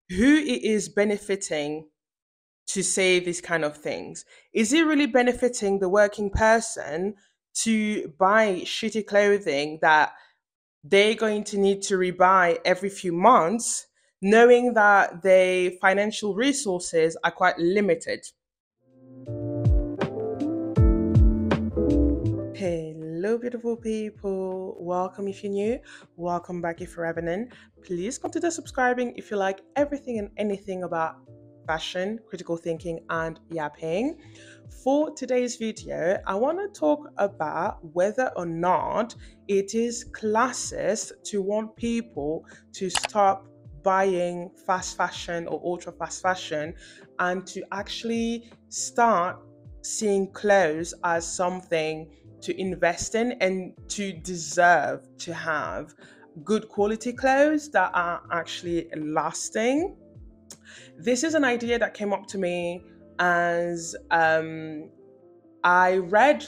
who it is benefiting to say these kind of things. Is it really benefiting the working person to buy shitty clothing that they're going to need to rebuy every few months, knowing that their financial resources are quite limited? Hello, beautiful people. Welcome if you're new. Welcome back if you're revenant. Please consider subscribing if you like everything and anything about fashion, critical thinking, and yapping. For today's video, I want to talk about whether or not it is classist to want people to stop buying fast fashion or ultra fast fashion and to actually start seeing clothes as something to invest in and to deserve to have good quality clothes that are actually lasting. This is an idea that came up to me as I read,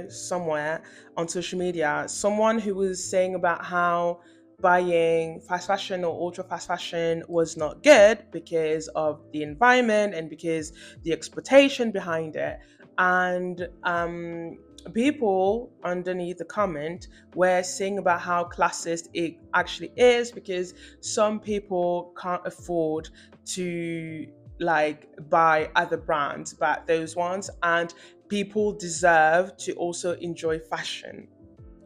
somewhere on social media, someone who was saying about how buying fast fashion or ultra fast fashion was not good because of the environment and because the exploitation behind it. And people underneath the comment were saying about how classist it actually is because some people can't afford to like buy other brands but those ones, and people deserve to also enjoy fashion.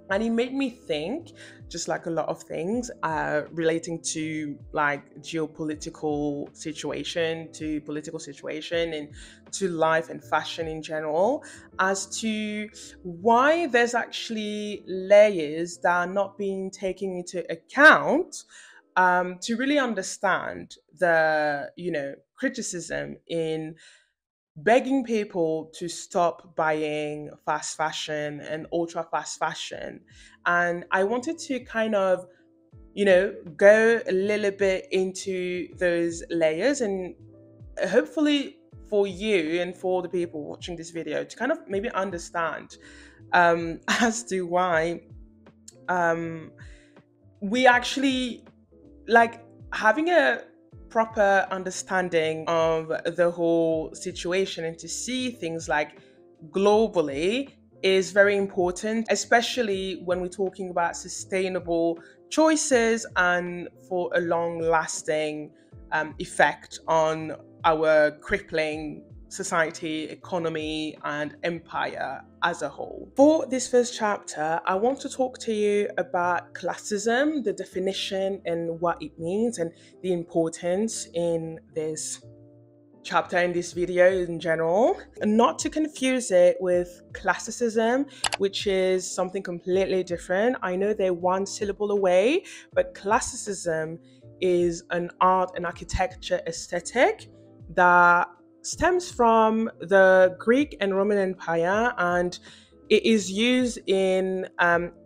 And it made me think, just like a lot of things relating to like geopolitical situation, to political situation, and to life and fashion in general, as to why there's actually layers that are not being taken into account, to really understand the criticism in begging people to stop buying fast fashion and ultra fast fashion. And I wanted to kind of, go a little bit into those layers, and hopefully for you and for the people watching this video to kind of maybe understand as to why um, we actually like having a proper understanding of the whole situation and to see things like globally is very important, especially when we're talking about sustainable choices and for a long lasting effect on our crippling society, economy, and empire as a whole. For this first chapter, I want to talk to you about classism, the definition and what it means, and the importance in this chapter, in this video in general, and not to confuse it with classicism, which is something completely different. I know they're one syllable away, but classicism is an art and architecture aesthetic that stems from the Greek and Roman Empire, and it is used in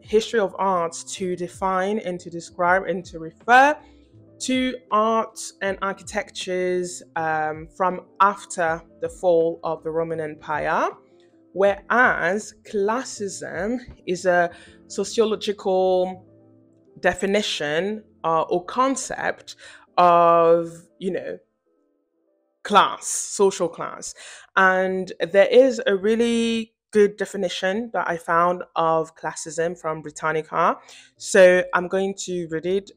history of arts to define and to describe and to refer to art and architectures from after the fall of the Roman Empire, whereas classism is a sociological definition or concept of, class, social class. And there is a really good definition that I found of classism from Britannica. So I'm going to read it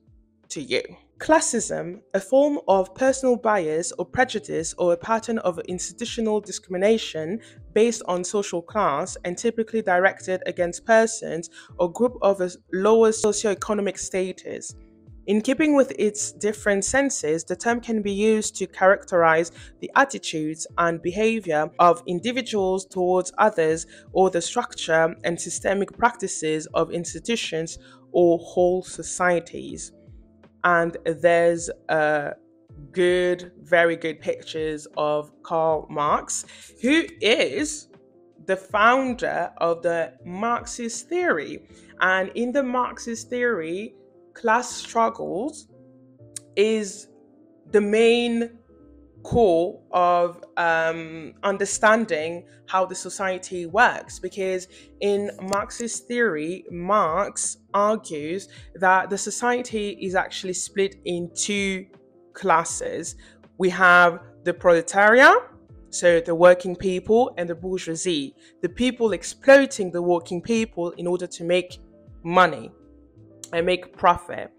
to you. Classism, a form of personal bias or prejudice or a pattern of institutional discrimination based on social class and typically directed against persons or group of a lower socioeconomic status. In keeping with its different senses, the term can be used to characterize the attitudes and behavior of individuals towards others or the structure and systemic practices of institutions or whole societies. And there's very good pictures of Karl Marx, who is the founder of the Marxist theory. And in the Marxist theory, class struggles is the main core of understanding how the society works, because in Marxist theory, Marx argues that the society is actually split in two classes. We have the proletariat, so the working people, and the bourgeoisie, the people exploiting the working people in order to make money and make profit.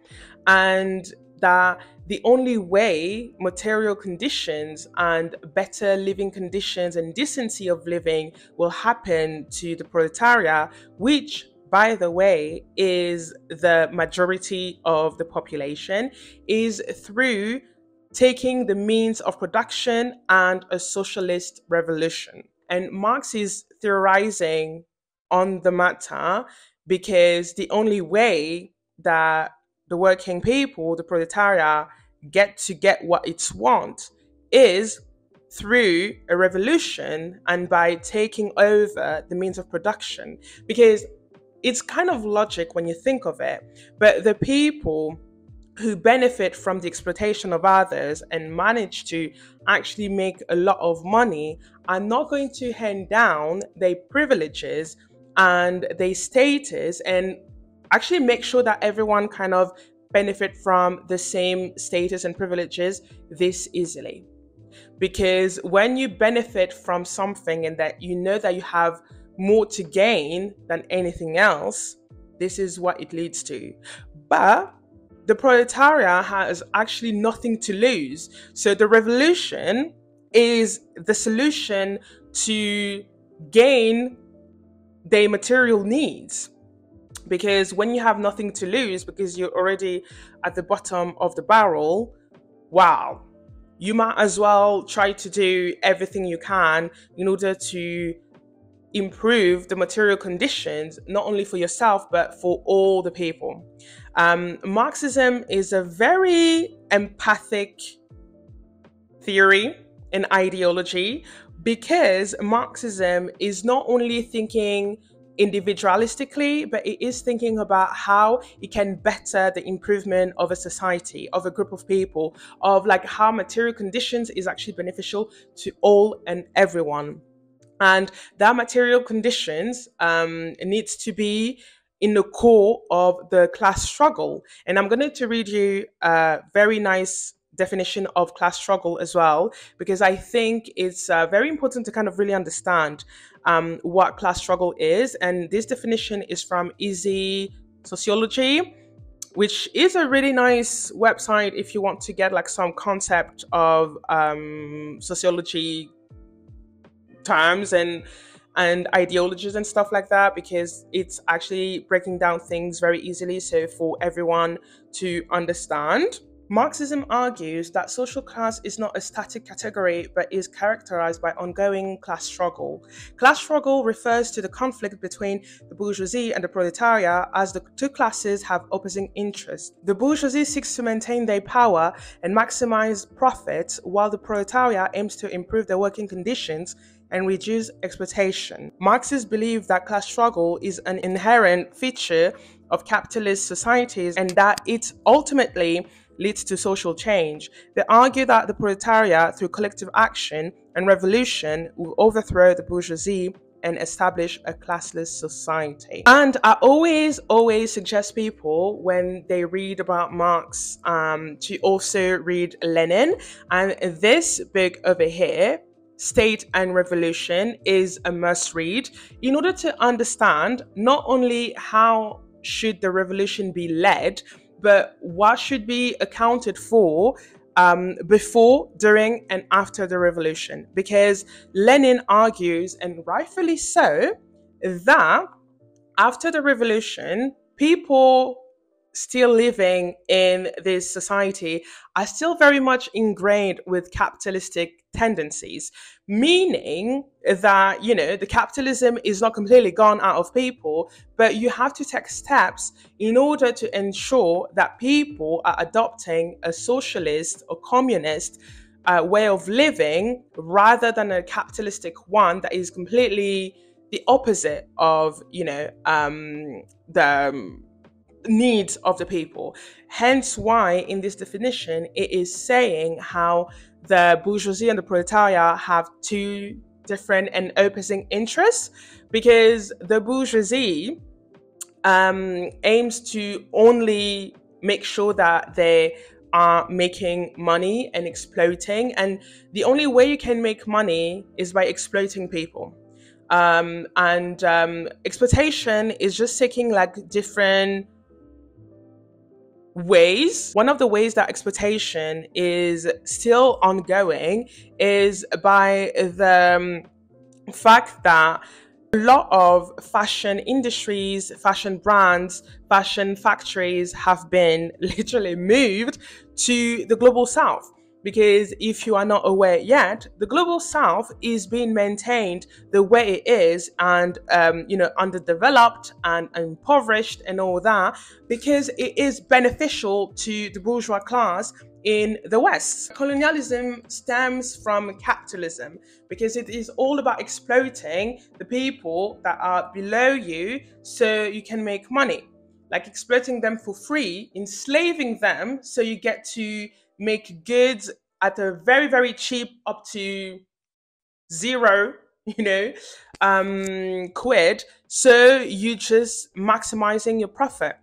And that the only way material conditions and better living conditions and decency of living will happen to the proletariat, which, by the way, is the majority of the population, is through taking the means of production and a socialist revolution. And Marx is theorizing on the matter because the only way that the working people, the proletariat, get what it's want is through a revolution and by taking over the means of production. Because it's kind of logic when you think of it, but the people who benefit from the exploitation of others and manage to actually make a lot of money are not going to hand down their privileges and their status and actually make sure that everyone kind of benefit from the same status and privileges this easily. Because when you benefit from something and that you know that you have more to gain than anything else, this is what it leads to. But the proletariat has actually nothing to lose. So the revolution is the solution to gain their material needs. Because when you have nothing to lose, because you're already at the bottom of the barrel, wow, you might as well try to do everything you can in order to improve the material conditions, not only for yourself, but for all the people. Marxism is a very empathic theory and ideology because Marxism is not only thinking individualistically, but it is thinking about how it can better the improvement of a society, of a group of people, of like how material conditions is actually beneficial to all and everyone. And that material conditions needs to be in the core of the class struggle. And I'm going to read you a very nice definition of class struggle as well, because I think it's very important to kind of really understand what class struggle is. And this definition is from Easy Sociology, which is a really nice website if you want to get like some concept of sociology terms and ideologies and stuff like that, because it's actually breaking down things very easily so for everyone to understand. Marxism argues that social class is not a static category but is characterized by ongoing class struggle. Class struggle refers to the conflict between the bourgeoisie and the proletariat as the two classes have opposing interests. The bourgeoisie seeks to maintain their power and maximize profits, while the proletariat aims to improve their working conditions and reduce exploitation. Marxists believe that class struggle is an inherent feature of capitalist societies and that it ultimately leads to social change. They argue that the proletariat, through collective action and revolution, will overthrow the bourgeoisie and establish a classless society. And I always suggest people when they read about Marx to also read Lenin. And this book over here, State and Revolution, is a must read in order to understand not only how should the revolution be led, but what should be accounted for before, during, and after the revolution. Because Lenin argues, and rightfully so, that after the revolution, people still living in this society are still very much ingrained with capitalistic tendencies, meaning that, you know, the capitalism is not completely gone out of people, but you have to take steps in order to ensure that people are adopting a socialist or communist way of living rather than a capitalistic one that is completely the opposite of, you know, the needs of the people. Hence why in this definition it is saying how the bourgeoisie and the proletariat have two different and opposing interests, because the bourgeoisie aims to only make sure that they are making money and exploiting, and the only way you can make money is by exploiting people. Exploitation is just taking like different ways. One of the ways that exploitation is still ongoing is by the fact that a lot of fashion industries, fashion brands, fashion factories have been literally moved to the global south. Because if you are not aware yet, the global south is being maintained the way it is, and underdeveloped and impoverished and all that, because it is beneficial to the bourgeois class in the West. Colonialism stems from capitalism, because it is all about exploiting the people that are below you so you can make money. Like exploiting them for free, enslaving them so you get to make goods at a very, very cheap, up to zero, quid. So you just maximizing your profit.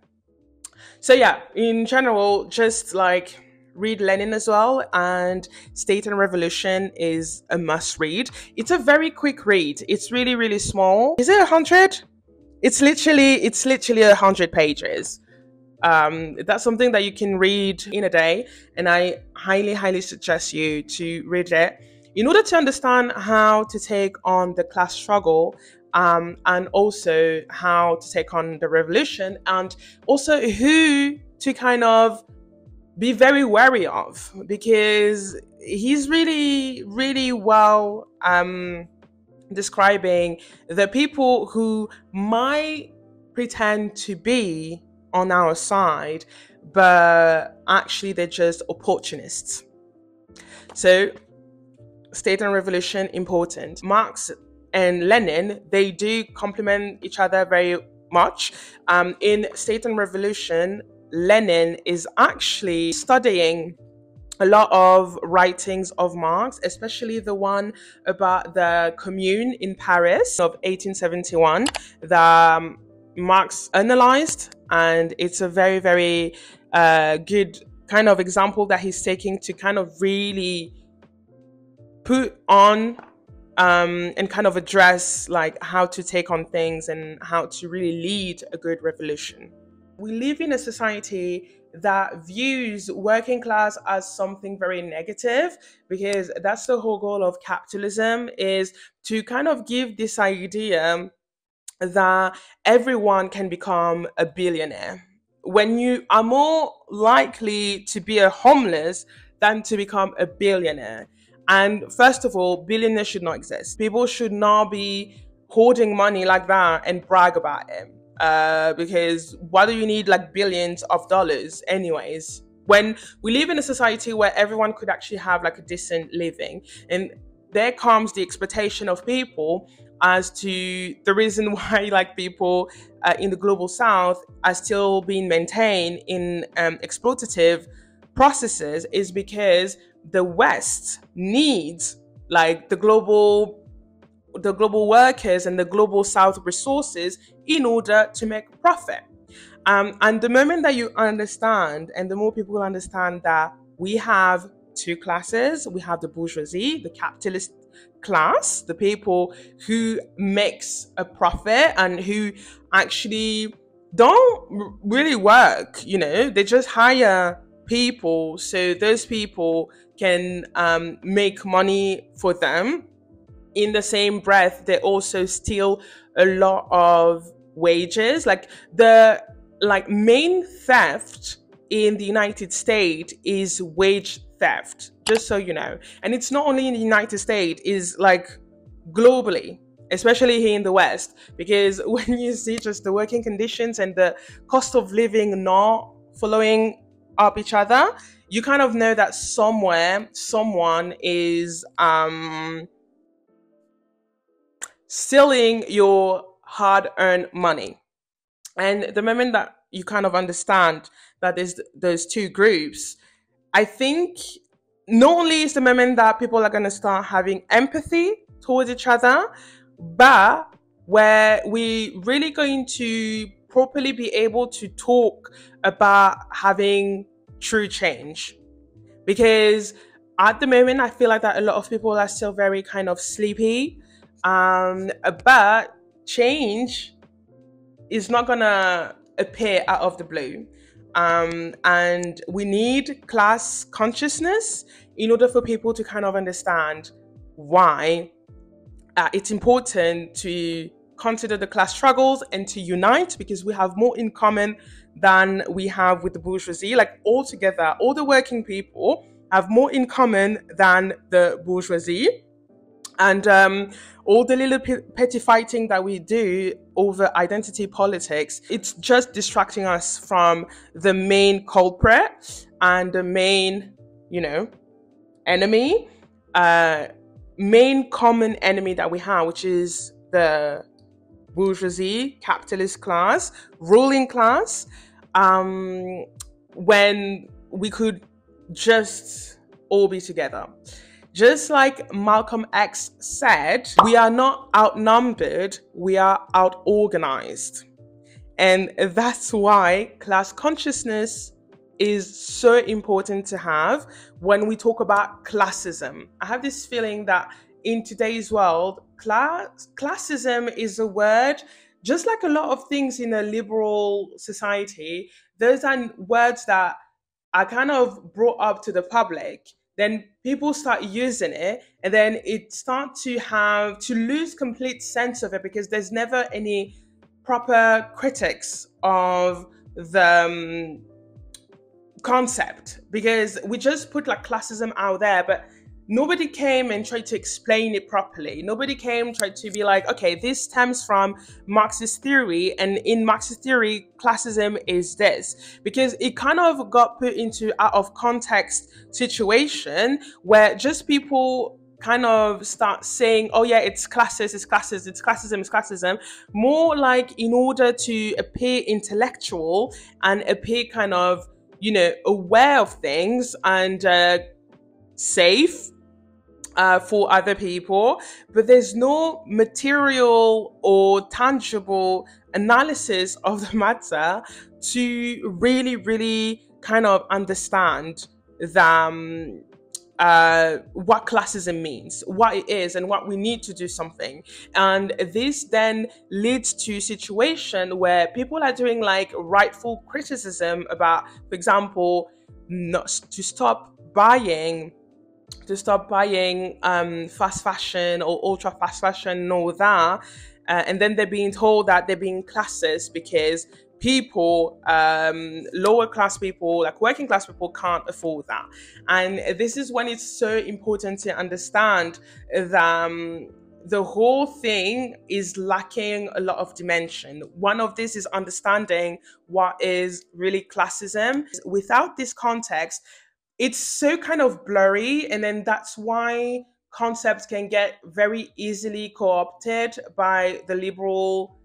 So yeah, in general, just like read Lenin as well, and State and Revolution is a must read. It's a very quick read. It's really, really small. Is it 100? It's literally 100 pages. That's something that you can read in a day, and I highly suggest you to read it in order to understand how to take on the class struggle, and also how to take on the revolution, and also who to kind of be very wary of, because he's really well describing the people who might pretend to be on our side, but actually they're just opportunists. So State and Revolution, important. Marx and Lenin, they do complement each other very much. In State and Revolution, Lenin is actually studying a lot of writings of Marx, especially the one about the Commune in Paris of 1871 that Marx analyzed, and it's a very good kind of example that he's taking to kind of really put on and kind of address like how to take on things and how to really lead a good revolution. We live in a society that views working class as something very negative, because that's the whole goal of capitalism, is to kind of give this idea that everyone can become a billionaire, when you are more likely to be a homeless than to become a billionaire. And first of all, billionaires should not exist. People should not be hoarding money like that and brag about it. Because why do you need like billions of dollars anyways, when we live in a society where everyone could actually have like a decent living? And there comes the expectation of people as to the reason why like people in the global south are still being maintained in exploitative processes, is because the West needs like the global workers and the global south resources in order to make profit. And the moment that you understand, and the more people understand that we have two classes, we have the bourgeoisie, the capitalist class, the people who makes a profit and who actually don't really work, they just hire people so those people can make money for them. In the same breath, they also steal a lot of wages. Like the main theft in the United States is wage theft, just so you know. And it's not only in the United States, is like globally, especially here in the West, because when you see just the working conditions and the cost of living not following up each other, you kind of know that somewhere someone is stealing your hard-earned money. And the moment that you kind of understand that there's those two groups, I think not only is the moment that people are going to start having empathy towards each other, but where we really going to properly be able to talk about having true change. Because at the moment, I feel like that a lot of people are still very kind of sleepy. But change is not gonna appear out of the blue. And we need class consciousness in order for people to kind of understand why it's important to consider the class struggles and to unite, because we have more in common than we have with the bourgeoisie. Like, all together, all the working people have more in common than the bourgeoisie. And all the little petty fighting that we do over identity politics, it's just distracting us from the main culprit and the main, enemy, main common enemy that we have, which is the bourgeoisie, capitalist class, ruling class. When we could just all be together. Just like Malcolm X said, we are not outnumbered, we are out-organized. And that's why class consciousness is so important to have when we talk about classism. I have this feeling that in today's world, classism is a word, just like a lot of things in a liberal society, those are words that are kind of brought up to the public. Then people start using it, and then it starts to lose complete sense of it, because there's never any proper critics of the concept, because we just put like classism out there, but nobody came and tried to explain it properly. Nobody came tried to be like, okay, this stems from Marxist theory, and in Marxist theory, classism is this. Because it kind of got put into out of context situation where just people kind of start saying, oh yeah, it's classist, it's classist, it's classism, it's classism, more like in order to appear intellectual and appear kind of, aware of things and safe for other people, but there's no material or tangible analysis of the matter to really, really kind of understand what classism means, what it is, and what we need to do something. And this then leads to a situation where people are doing like rightful criticism about, for example, not to stop buying fast fashion or ultra fast fashion and all that, and then they're being told that they're being classist because people, lower class people, like working class people, can't afford that. And this is when it's so important to understand that the whole thing is lacking a lot of dimension. One of this is understanding what is really classism. Without this context, it's so kind of blurry, and then that's why concepts can get very easily co-opted by the liberal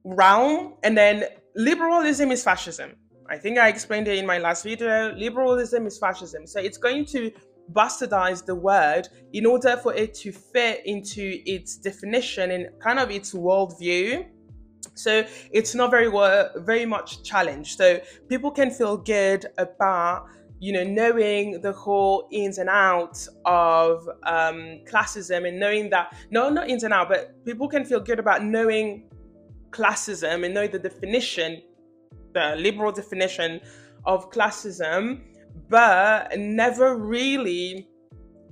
realm. And then liberalism is fascism. I think I explained it in my last video. Liberalism is fascism. So it's going to bastardize the word in order for it to fit into its definition and kind of its worldview. So it's not very much challenged. So people can feel good about knowing the whole ins and outs of classism, and knowing that, no, not ins and out, but people can feel good about knowing classism and know the definition, the liberal definition of classism, but never really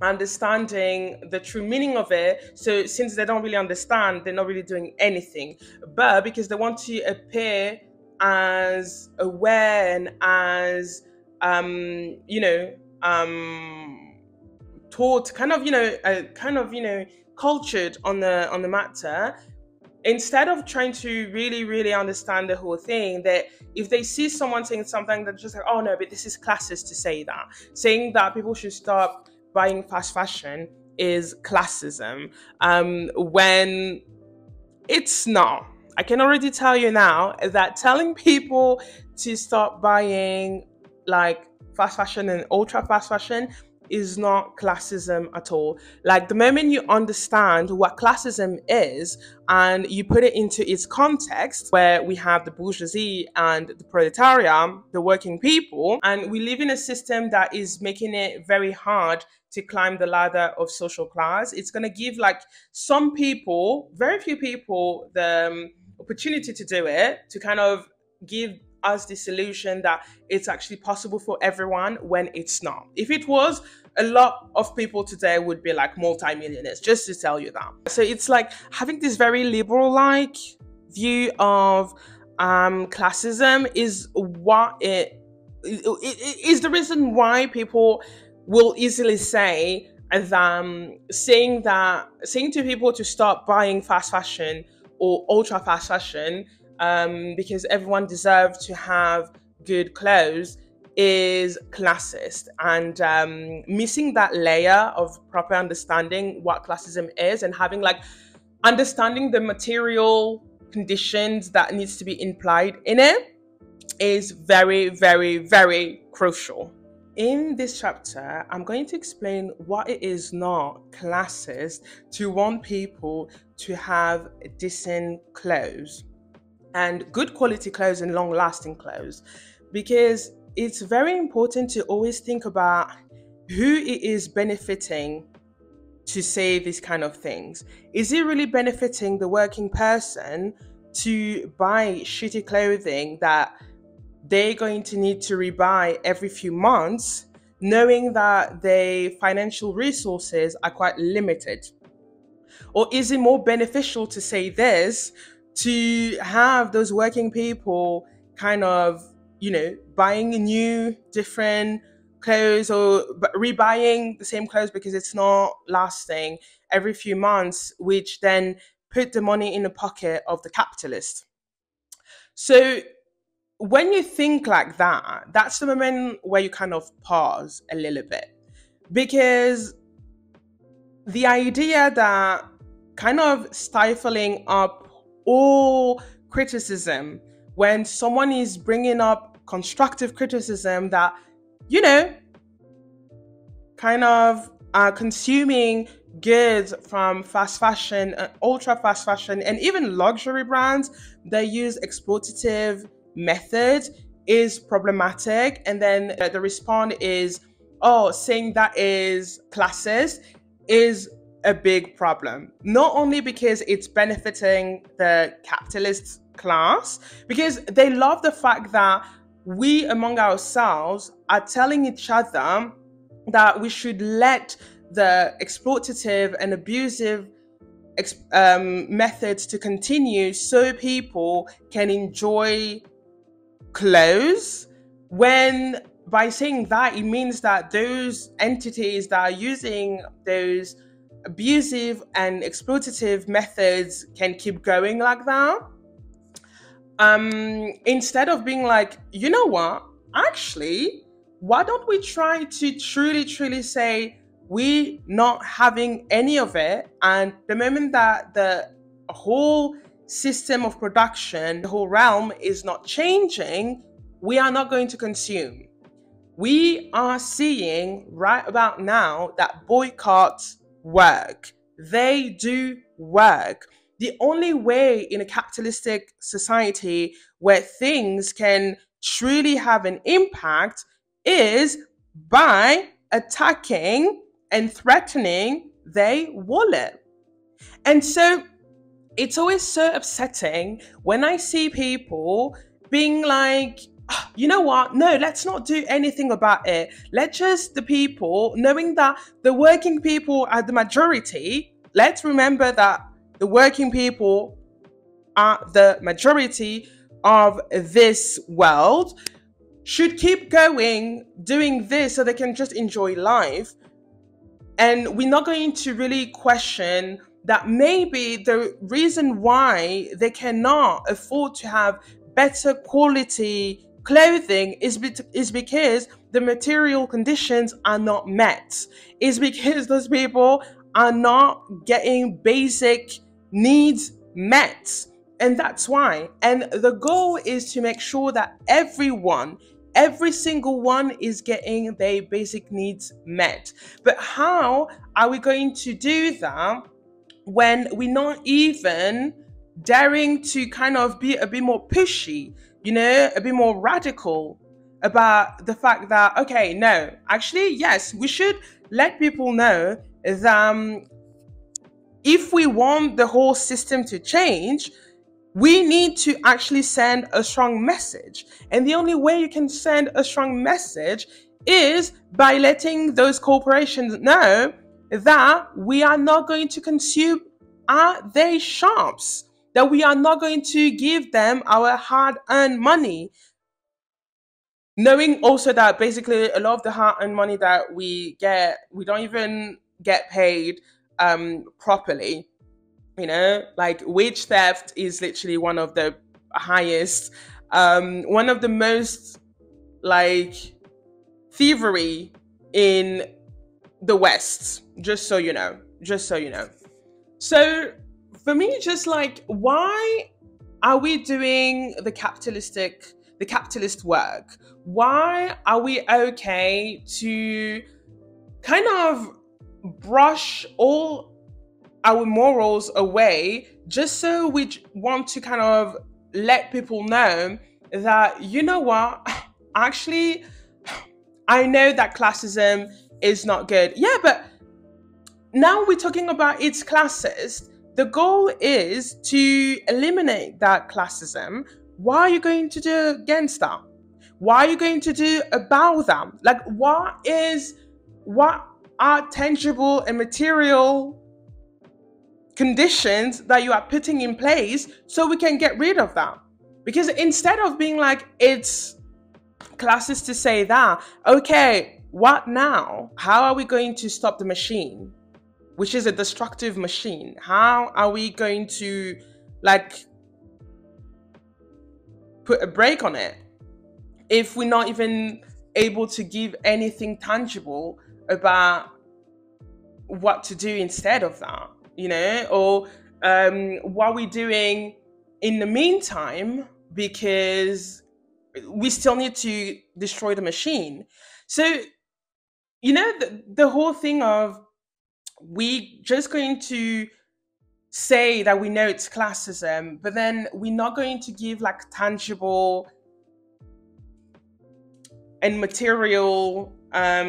understanding the true meaning of it. So since they don't really understand, they're not really doing anything. But because they want to appear as aware and as taught, cultured on the matter, instead of trying to really, really understand the whole thing, that if they see someone saying something, they're just like, oh no, but this is classist to say that. Saying that people should stop buying fast fashion is classism, when it's not. I can already tell you now that telling people to stop buying like fast fashion and ultra fast fashion is not classism at all. Like, the moment you understand what classism is and you put it into its context, where we have the bourgeoisie and the proletariat, the working people, and we live in a system that is making it very hard to climb the ladder of social class. It's going to give like some people, very few people, the opportunity to do it, to kind of give us the solution that it's actually possible for everyone, when it's not. If it was, a lot of people today would be like multimillionaires, just to tell you that. So it's like having this very liberal like view of classism is what it is the reason why people will easily say that saying to people to stop buying fast fashion or ultra fast fashion, because everyone deserves to have good clothes, is classist. And missing that layer of proper understanding what classism is, and having like understanding the material conditions that needs to be implied in it, is very, very, very crucial. In this chapter, I'm going to explain what it is not classist to want people to have decent clothes and good quality clothes and long lasting clothes, because it's very important to always think about who it is benefiting to say these kind of things. Is it really benefiting the working person to buy shitty clothing that they're going to need to rebuy every few months, knowing that their financial resources are quite limited? Or is it more beneficial to say this, to have those working people kind of, buying new, different clothes, or rebuying the same clothes because it's not lasting, every few months, which then put the money in the pocket of the capitalist? So when you think like that, that's the moment where you kind of pause a little bit, because the idea that kind of stifling up all criticism, when someone is bringing up constructive criticism that, kind of consuming goods from fast fashion, ultra fast fashion, and even luxury brands that use exploitative methods, is problematic. And then the response is, oh, saying that is classist is a big problem. Not only because it's benefiting the capitalist class, because they love the fact that we among ourselves are telling each other that we should let the exploitative and abusive methods to continue, so people can enjoy clothes, when by saying that, it means that those entities that are using those abusive and exploitative methods can keep going like that. Instead of being like, you know what, actually, why don't we try to truly say we not having any of it, and the moment that the whole system of production, the whole realm is not changing, we are not going to consume. We are seeing right about now that boycotts work. They do work. The only way in a capitalistic society where things can truly have an impact is by attacking and threatening their wallet. And so it's always so upsetting when I see people being like, "Oh, you know what? No, let's not do anything about it. Let's just the people," knowing that the working people are the majority. Let's remember that the working people are the majority of this world, should keep going doing this so they can just enjoy life. And we're not going to really question that maybe the reason why they cannot afford to have better quality clothing is because the material conditions are not met. Is because those people are not getting basic needs met. And that's why. And the goal is to make sure that everyone every single one is getting their basic needs met. But how are we going to do that when we're not even daring to kind of be a bit more pushy, a bit more radical about the fact that, okay, no, actually, yes, we should let people know that if we want the whole system to change, we need to actually send a strong message. And the only way you can send a strong message is by letting those corporations know that we are not going to consume their shops, that we are not going to give them our hard-earned money. Knowing also that basically a lot of the hard-earned money that we get, we don't even get paid properly. Like wage theft is literally one of the highest, one of the most like thievery in the West, just so you know. So for me, just like, why are we doing the capitalist work? Why are we okay to kind of brush all our morals away just so we want to kind of let people know that, you know what, actually, I know that classism is not good. Yeah, but now we're talking about it's classist. The goal is to eliminate that classism. What are you going to do against that? What are you going to do about that? Like, what are tangible and material conditions that you are putting in place so we can get rid of that? Because instead of being like, it's classist to say that, okay, what now? How are we going to stop the machine, which is a destructive machine? How are we going to like put a brake on it if we're not even able to give anything tangible about what to do instead of that, or what we're doing in the meantime, because we still need to destroy the machine. So, the whole thing of we just going to say that we know it's classism, but then we're not going to give like tangible and material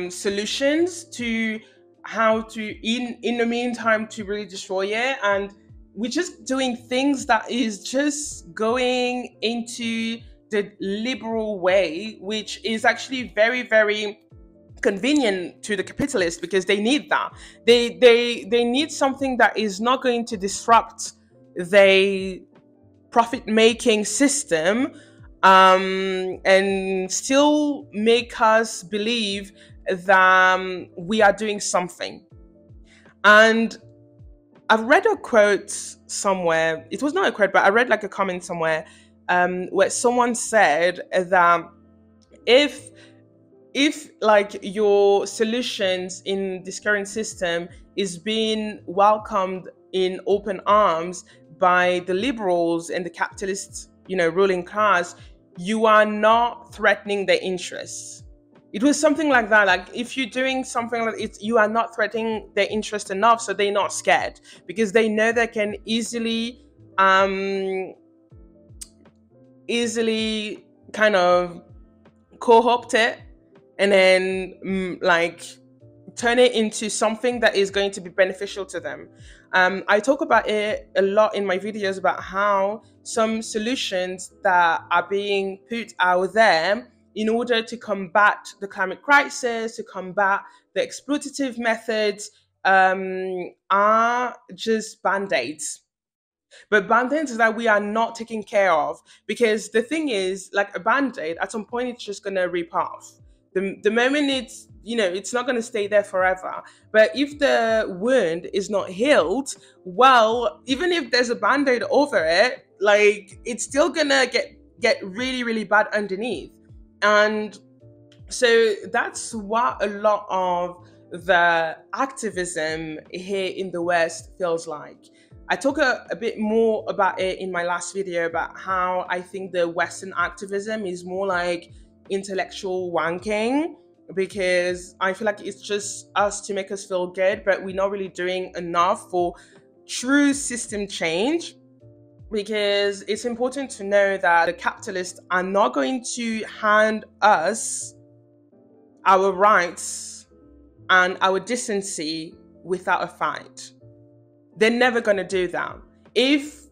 solutions to how to in the meantime to really destroy it. And we're just doing things that is just going into the liberal way, which is actually very, very convenient to the capitalist, because they need that. They need something that is not going to disrupt the profit making system, and still make us believe that we are doing something. And I've read a quote somewhere. It was not a quote, but I read like a comment somewhere, where someone said that if like your solutions in this current system is being welcomed in open arms by the liberals and the capitalist, ruling class, you are not threatening their interests. It was something like that. Like, if you're doing something like it, you are not threatening their interest enough, so they're not scared, because they know they can easily kind of co-opt it and then like turn it into something that is going to be beneficial to them. I talk about it a lot in my videos about how some solutions that are being put out there in order to combat the climate crisis, to combat the exploitative methods, are just band-aids. But band-aids that we are not taking care of, because the thing is, like a band-aid, at some point it's just gonna rip off. The moment it's, it's not gonna stay there forever. But if the wound is not healed, well, even if there's a band-aid over it, like, it's still gonna get really, really bad underneath. And so that's what a lot of the activism here in the West feels like. I talk a bit more about it in my last video, about how I think the Western activism is more like, intellectual wanking, because I feel like it's just us to make us feel good, but we're not really doing enough for true system change. Because it's important to know that the capitalists are not going to hand us our rights and our decency without a fight. They're never going to do that. If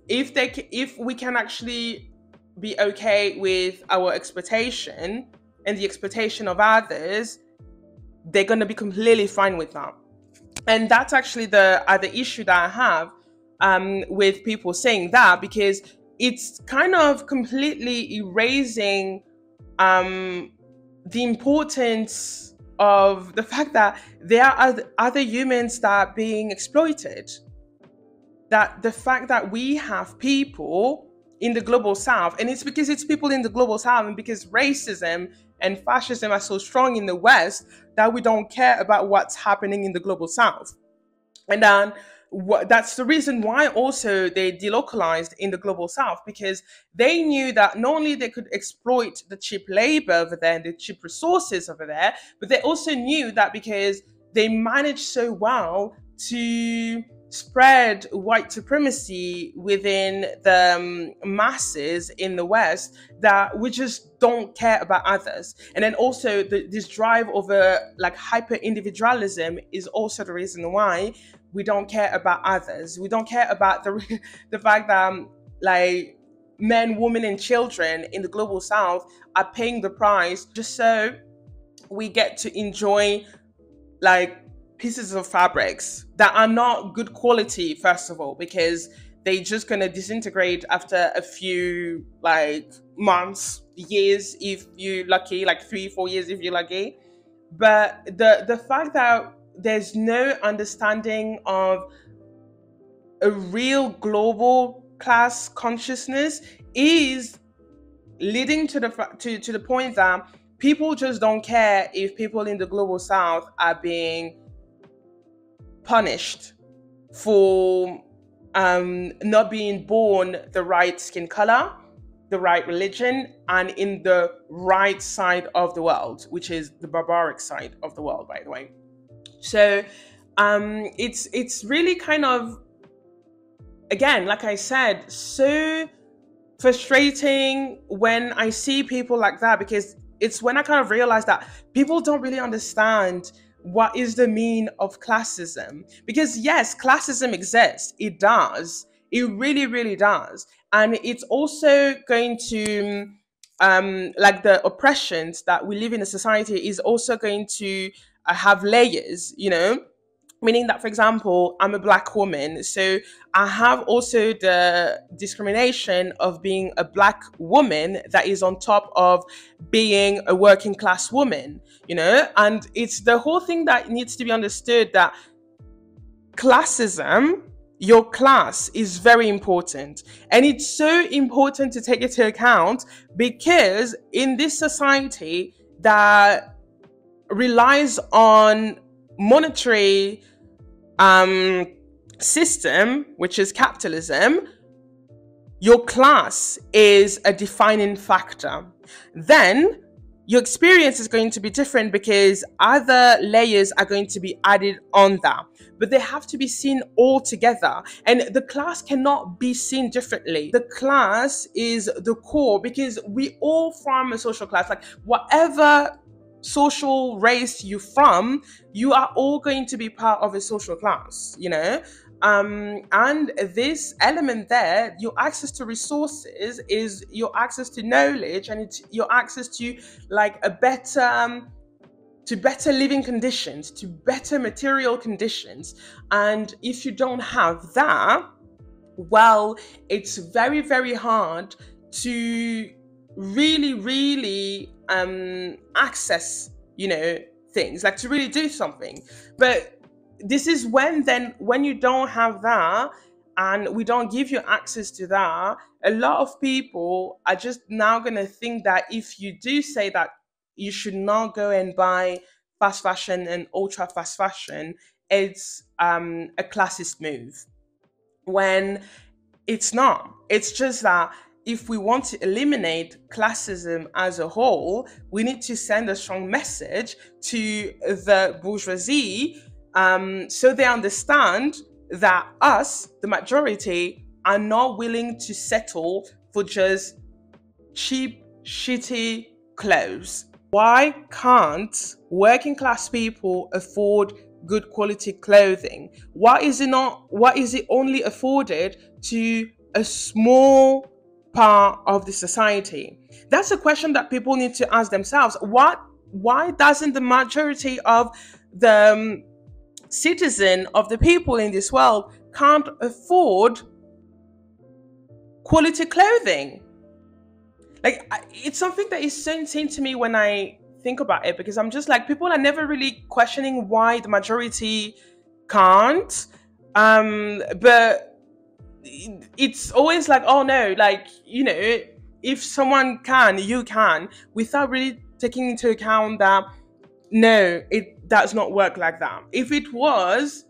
we can actually be okay with our expectation and the expectation of others, they're going to be completely fine with that. And that's actually the other issue that I have with people saying that, because it's kind of completely erasing the importance of the fact that there are other humans that are being exploited. That the fact that we have people in the global south, and it's because it's people in the global south, and because racism and fascism are so strong in the West, that we don't care about what's happening in the global south. And then that's the reason why also they delocalized in the global south, because they knew that not only they could exploit the cheap labor over there and the cheap resources over there, but they also knew that because they managed so well to spread white supremacy within the masses in the West, that we just don't care about others. And then also this drive over like hyper individualism is also the reason why we don't care about others. We don't care about the fact that like men, women, and children in the global south are paying the price just so we get to enjoy like pieces of fabrics that are not good quality, first of all, because they're just going to disintegrate after a few like months, years if you're lucky, like 3-4 years if you're lucky. But the fact that there's no understanding of a real global class consciousness is leading to the point that people just don't care if people in the global south are being punished for not being born the right skin color, the right religion, and in the right side of the world, which is the barbaric side of the world, by the way. So it's really kind of, again, like I said, so frustrating when I see people like that, because it's when I kind of realize that people don't really understand what is the meaning of classism. Because yes, classism exists. It does. It really, really does. And it's also going to, like the oppressions that we live in a society is also going to have layers, you know? Meaning that, for example, I'm a Black woman, so I have also the discrimination of being a Black woman that is on top of being a working class woman, you know? And it's the whole thing that needs to be understood, that classism, your class, is very important. And it's so important to take it into account, because in this society that relies on monetary system, which is capitalism, your class is a defining factor. Then your experience is going to be different, because other layers are going to be added on that, but they have to be seen all together. And the class cannot be seen differently. The class is the core, because we all from a social class, like whatever social race you from, you are all going to be part of a social class, you know? And this element there, your access to resources, is your access to knowledge, and it's your access to like a better to better living conditions, to better material conditions. And if you don't have that, well, it's very, very hard to really access, you know, things, like to really do something. But this is when you don't have that, and we don't give you access to that, a lot of people are just now going to think that if you do say that you should not go and buy fast fashion and ultra fast fashion, it's a classist move, when it's not. It's just that if we want to eliminate classism as a whole, we need to send a strong message to the bourgeoisie, so they understand that us, the majority, are not willing to settle for just cheap, shitty clothes. Why can't working class people afford good quality clothing? Why is it only afforded to a small part of the society? That's a question that people need to ask themselves. Why doesn't the majority of the citizen of the people in this world can't afford quality clothing? Like, it's something that is so insane to me when I think about it, because I'm just like, people are never really questioning why the majority can't. But it's always like, oh no, like, if someone can, you can, without really taking into account that, no, it does not work like that. If it was,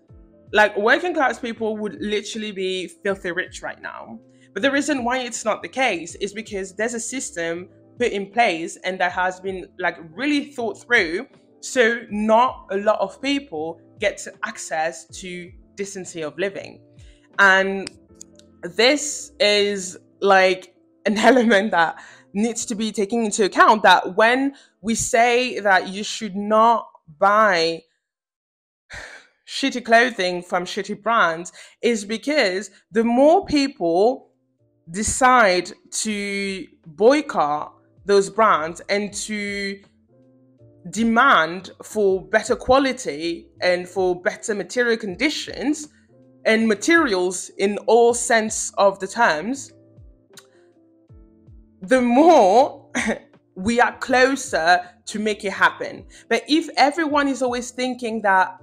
like, working class people would literally be filthy rich right now. But the reason why it's not the case is because there's a system put in place and that has been like really thought through. So not a lot of people get access to decency of living. And this is like an element that needs to be taken into account, that when we say that you should not buy shitty clothing from shitty brands, is because the more people decide to boycott those brands and to demand for better quality and for better material conditions and materials in all sense of the terms, the more we are closer to make it happen. But if everyone is always thinking that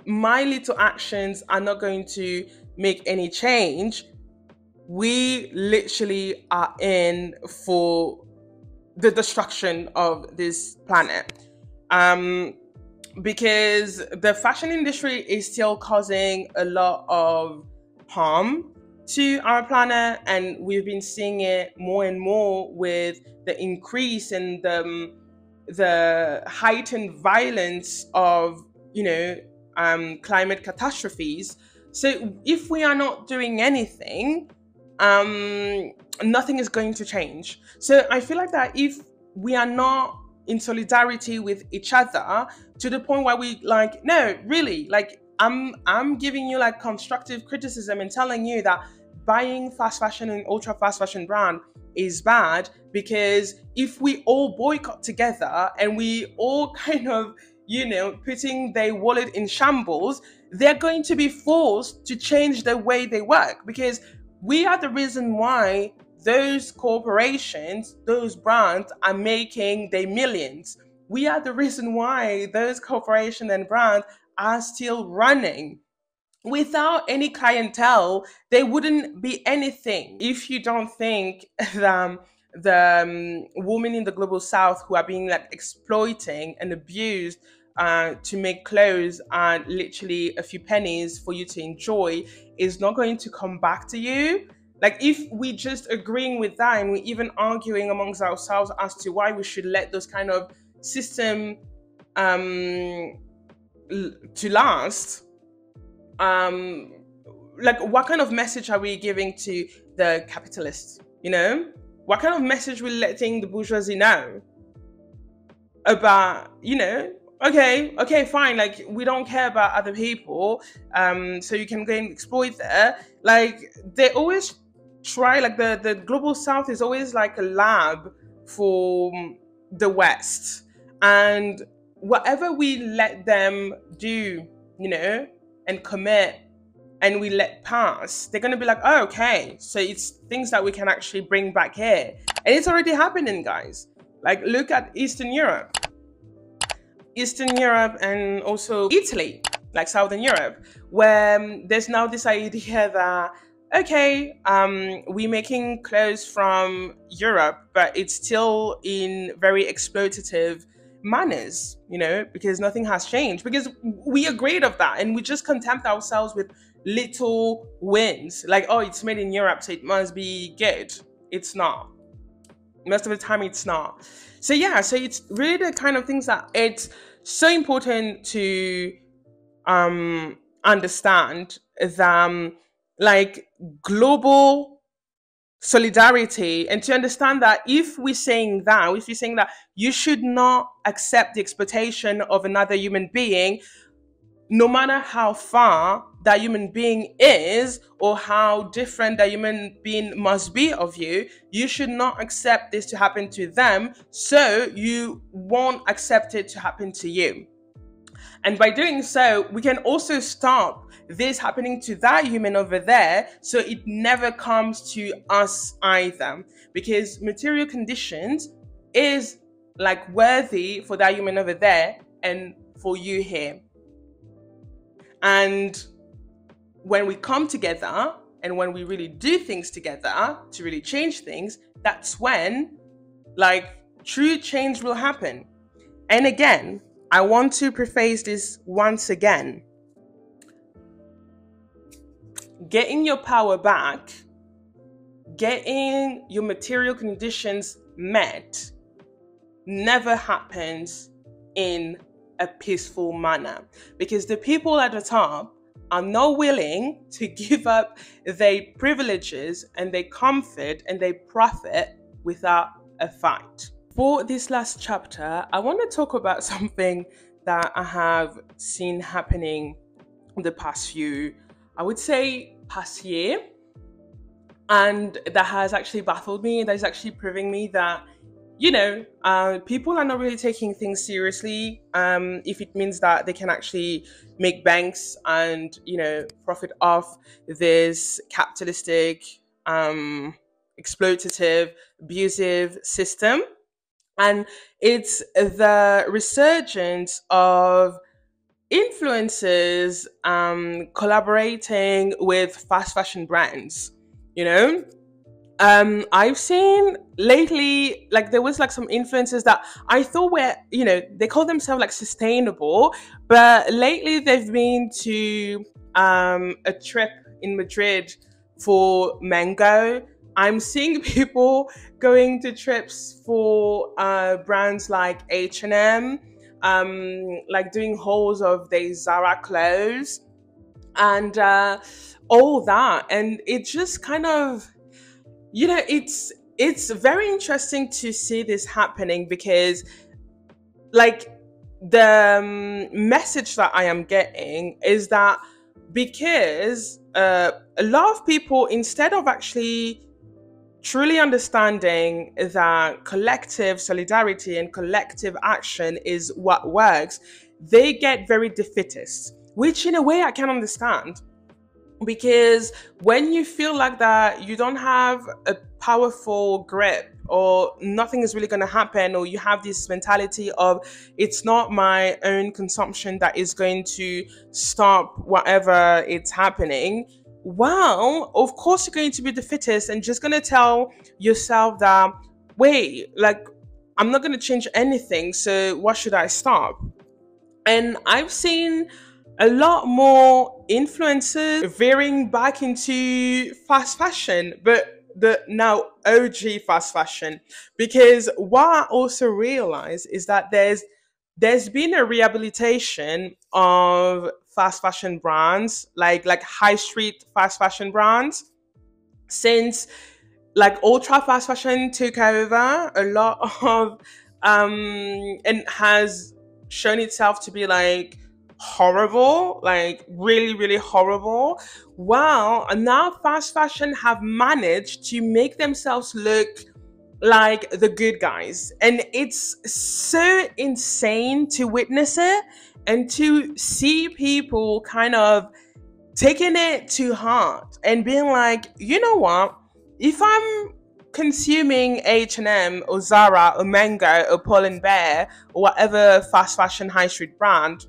my little actions are not going to make any change, we literally are in for the destruction of this planet. Because the fashion industry is still causing a lot of harm to our planet, and we've been seeing it more and more with the increase in the heightened violence of climate catastrophes. So if we are not doing anything, nothing is going to change. So I feel like that if we are not in solidarity with each other to the point where we like, no, really, like I'm giving you like constructive criticism and telling you that buying fast fashion and ultra fast fashion brand is bad, because if we all boycott together and we all kind of putting their wallet in shambles, they're going to be forced to change the way they work, because we are the reason why those corporations, those brands are making their millions. We are the reason why those corporations and brands are still running. Without any clientele, there wouldn't be anything. If you don't think that the women in the global south who are being like exploiting and abused to make clothes and literally a few pennies for you to enjoy is not going to come back to you. Like, if we just agreeing with that and we even arguing amongst ourselves as to why we should let those kind of system to last, like, what kind of message are we giving to the capitalists? What kind of message we're letting the bourgeoisie know about, okay, fine, like, we don't care about other people, so you can go and exploit there. Like, they always try, like, the global south is always like a lab for the West, and whatever we let them do, and commit, and we let pass, they're going to be like, oh, okay, so it's things that we can actually bring back here. And it's already happening, guys. Like, look at Eastern Europe and also Italy, like Southern Europe, where there's now this idea that, okay, we're making clothes from Europe, but it's still in very exploitative manners, because nothing has changed, because we agreed of that, and we just content ourselves with little wins, like, oh, it's made in Europe, so it must be good. it's not. Most of the time it's not. So yeah, so it's really the kind of things that it's so important to understand that like global solidarity, and to understand that if we're saying that you should not accept the expectation of another human being, no matter how far that human being is or how different that human being must be of you, you should not accept this to happen to them, so you won't accept it to happen to you. And by doing so, we can also stop this happening to that human over there, so it never comes to us either. Because material conditions is like worthy for that human over there and for you here. And when we come together and when we really do things together to really change things, that's when like true change will happen. And again, I want to preface this once again. Getting your power back, getting your material conditions met, never happens in a peaceful manner, because the people at the top are not willing to give up their privileges and their comfort and their profit without a fight. For this last chapter, I want to talk about something that I have seen happening in the past few, I would say past year, and that has actually baffled me, that is actually proving me that, you know, people are not really taking things seriously if it means that they can actually make banks and, you know, profit off this capitalistic, exploitative, abusive system. And it's the resurgence of influencers collaborating with fast fashion brands, you know. I've seen lately, like there was like some influencers that I thought were, you know, they call themselves like sustainable, but lately they've been to a trip in Madrid for mango. I'm seeing people going to trips for brands like H&M, like doing hauls of their Zara clothes and all that. And it just kind of, you know, it's very interesting to see this happening, because like the message that I am getting is that because a lot of people, instead of actually truly understanding that collective solidarity and collective action is what works, they get very defeatist, which in a way I can understand. Because when you feel like that you don't have a powerful grip, or nothing is really going to happen, or you have this mentality of it's not my own consumption that is going to stop whatever it's happening, well, of course you're going to be defeatist and just going to tell yourself that, wait, like I'm not going to change anything, so what should I stop? And I've seen a lot more influencers veering back into fast fashion, but the now OG fast fashion. Because what I also realized is that there's been a rehabilitation of fast fashion brands, like high street fast fashion brands, since like ultra fast fashion took over a lot of and has shown itself to be like horrible, like really, really horrible. Wow, and now fast fashion have managed to make themselves look like the good guys. And it's so insane to witness it and to see people kind of taking it to heart and being like, you know what? If I'm consuming H&M or Zara or Mango or Pull and Bear or whatever fast fashion high street brand,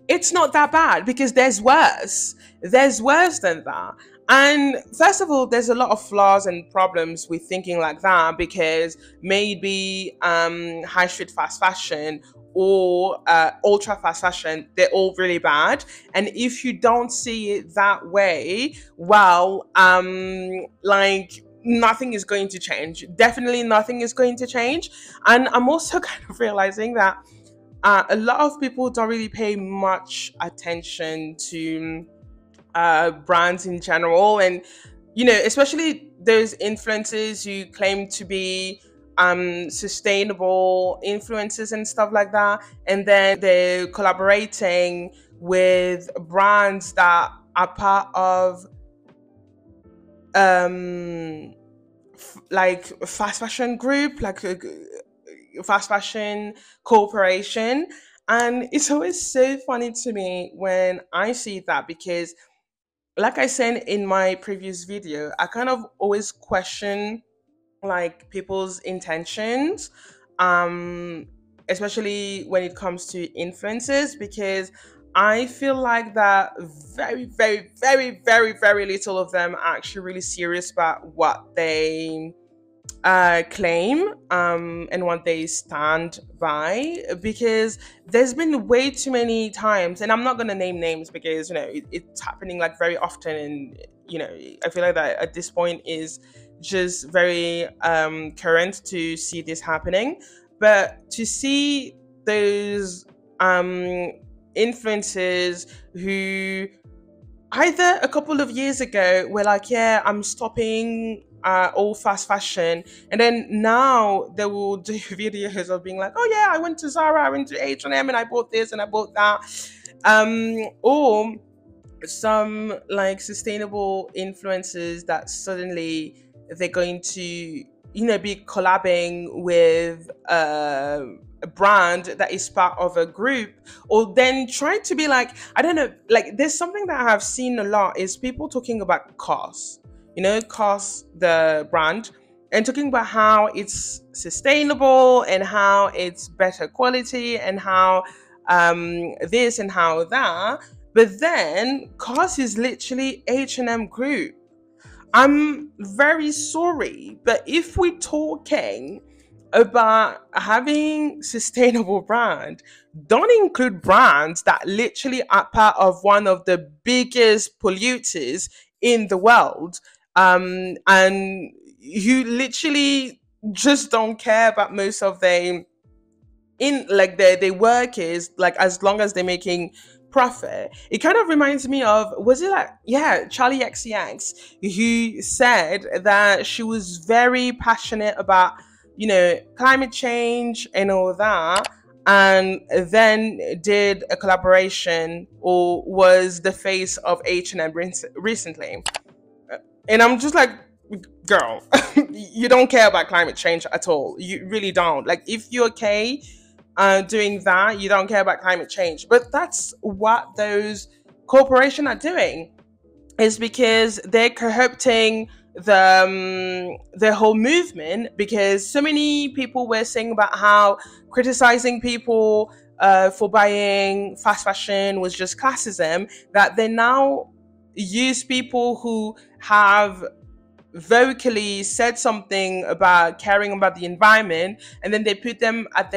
it's not that bad, because there's worse. There's worse than that. And first of all, there's a lot of flaws and problems with thinking like that, because maybe high street fast fashion or ultra fast fashion, they're all really bad. And if you don't see it that way, well, like nothing is going to change. Definitely nothing is going to change. And I'm also kind of realizing that a lot of people don't really pay much attention to brands in general, and especially those influencers who claim to be sustainable influencers and stuff like that, and then they're collaborating with brands that are part of like a fast fashion group, like a fast fashion corporation. And it's always so funny to me when I see that, because like I said in my previous video, I kind of always question like people's intentions, um especially when it comes to influences, because I feel like that very, very, very, very, very little of them are actually really serious about what they claim, and what they stand by, because there's been way too many times, and I'm not going to name names because it's happening like very often, and I feel like that at this point is just very current to see this happening. But to see those influencers who either a couple of years ago were like, yeah, I'm stopping all fast fashion, and then now they will do videos of being like, oh yeah, I went to Zara, I went to H&M, and I bought this and I bought that. Or some like sustainable influencers that suddenly they're going to be collabing with a brand that is part of a group, or then trying to be like, I don't know, like there's something that I have seen a lot is people talking about COS, COS the brand, and talking about how it's sustainable and how it's better quality and how this and how that. But then COS is literally H&M group. I'm very sorry, but if we're talking about having sustainable brand, don't include brands that literally are part of one of the biggest polluters in the world, and you literally just don't care about most of them in like their work is like, as long as they're making profit. It kind of reminds me of, was it like, yeah, Charlie XCX, who said that she was very passionate about climate change and all that, and then did a collaboration, or was the face of H&M recently. And I'm just like, girl, you don't care about climate change at all. You really don't. Like, if you're okay doing that, you don't care about climate change. But that's what those corporations are doing, is because they're corrupting the whole movement, because so many people were saying about how criticizing people for buying fast fashion was just classism, that they now use people who have vocally said something about caring about the environment, and then they put them at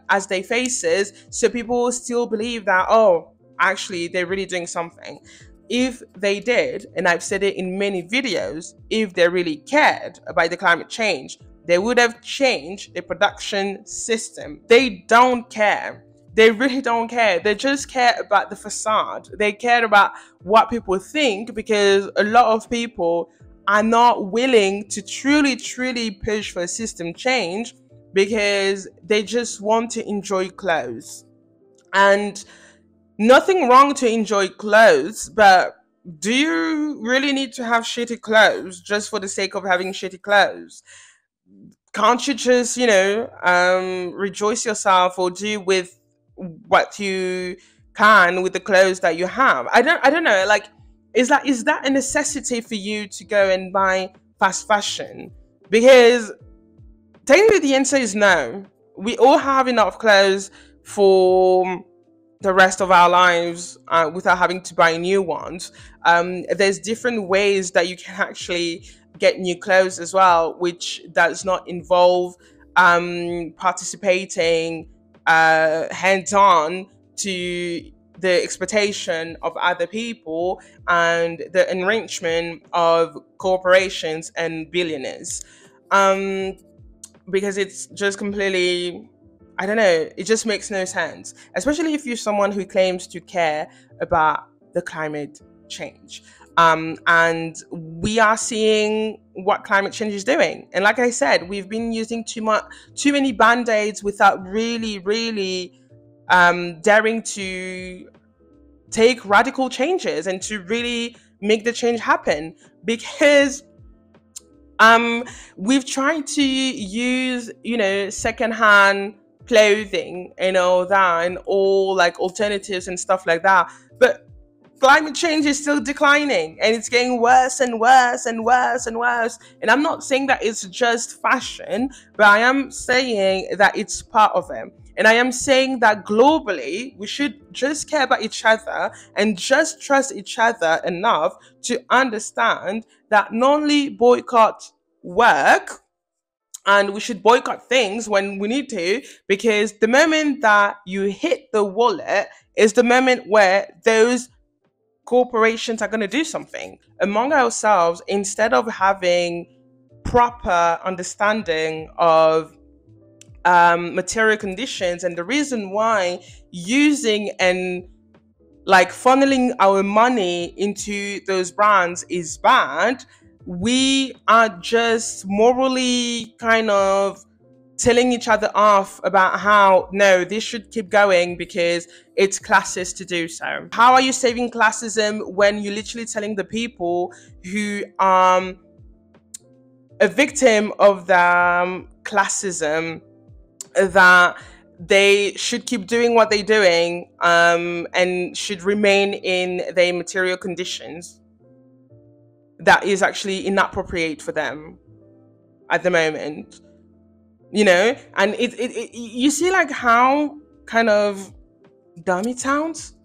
as their faces, so people still believe that, oh, actually they're really doing something. If they did, and I've said it in many videos, if they really cared about the climate change, they would have changed the production system. They don't care. They really don't care. They just care about the facade. They care about what people think, because a lot of people are not willing to truly, truly push for a system change, because they just want to enjoy clothes. And nothing wrong to enjoy clothes, but do you really need to have shitty clothes just for the sake of having shitty clothes? Can't you just, rejoice yourself, or do with what you can with the clothes that you have? I don't know. Like, is that a necessity for you to go and buy fast fashion? Because technically the answer is no. We all have enough clothes for the rest of our lives without having to buy new ones. There's different ways that you can actually get new clothes as well, which does not involve participating hands-on to the exploitation of other people and the enrichment of corporations and billionaires. Because it's just completely, I don't know, it just makes no sense, especially if you're someone who claims to care about the climate change. And we are seeing what climate change is doing. And like I said, we've been using too many band-aids without really daring to take radical changes and to really make the change happen. Because we've tried to use, secondhand clothing and all that, and all like alternatives and stuff like that. But climate change is still declining, and it's getting worse and worse and worse and worse. And I'm not saying that it's just fashion, but I am saying that it's part of it. And I am saying that globally, we should just care about each other and just trust each other enough to understand that not only boycott work, and we should boycott things when we need to, because the moment that you hit the wallet is the moment where those corporations are going to do something. Among ourselves, instead of having proper understanding of material conditions and the reason why using and like funneling our money into those brands is bad, we are just morally kind of telling each other off about how, no, this should keep going because it's classist to do so. How are you saving classism when you're literally telling the people who are a victim of the classism that they should keep doing what they're doing and should remain in their material conditions that is actually inappropriate for them at the moment? And it you see like how kind of dumb it sounds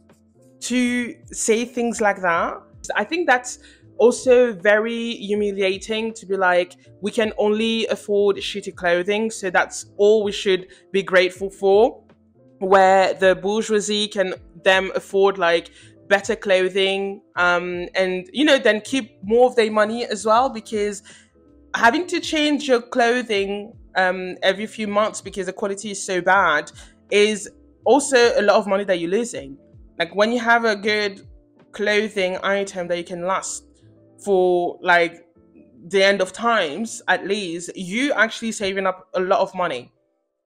to say things like that. I think that's also very humiliating, to be like, we can only afford shitty clothing, so that's all we should be grateful for, where the bourgeoisie can then afford like better clothing and then keep more of their money as well, because having to change your clothing every few months because the quality is so bad is also a lot of money that you're losing. Like when you have a good clothing item that you can last for like the end of times, at least, you actually saving up a lot of money.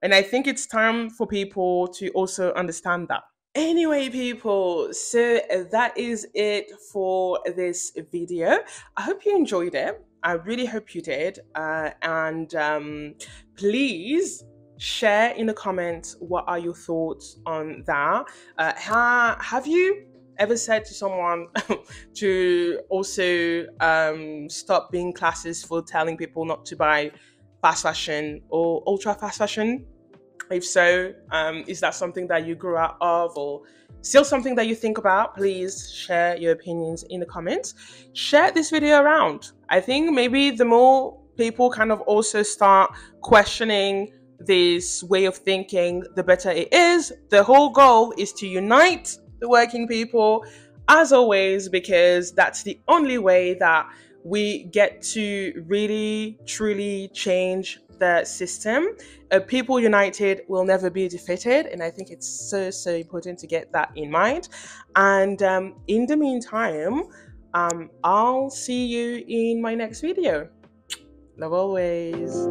And I think it's time for people to also understand that. Anyway, people, so that is it for this video. I hope you enjoyed it. I really hope you did. And please share in the comments what are your thoughts on that. Have you ever said to someone to also stop being classist for telling people not to buy fast fashion or ultra fast fashion? If so, is that something that you grew out of, or still something that you think about? Please share your opinions in the comments. Share this video around. I think maybe the more people kind of also start questioning this way of thinking, the better it is. The whole goal is to unite the working people, as always, because that's the only way that we get to really, truly change the system. People united will never be defeated, and I think it's so important to get that in mind. And in the meantime, I'll see you in my next video. Love always.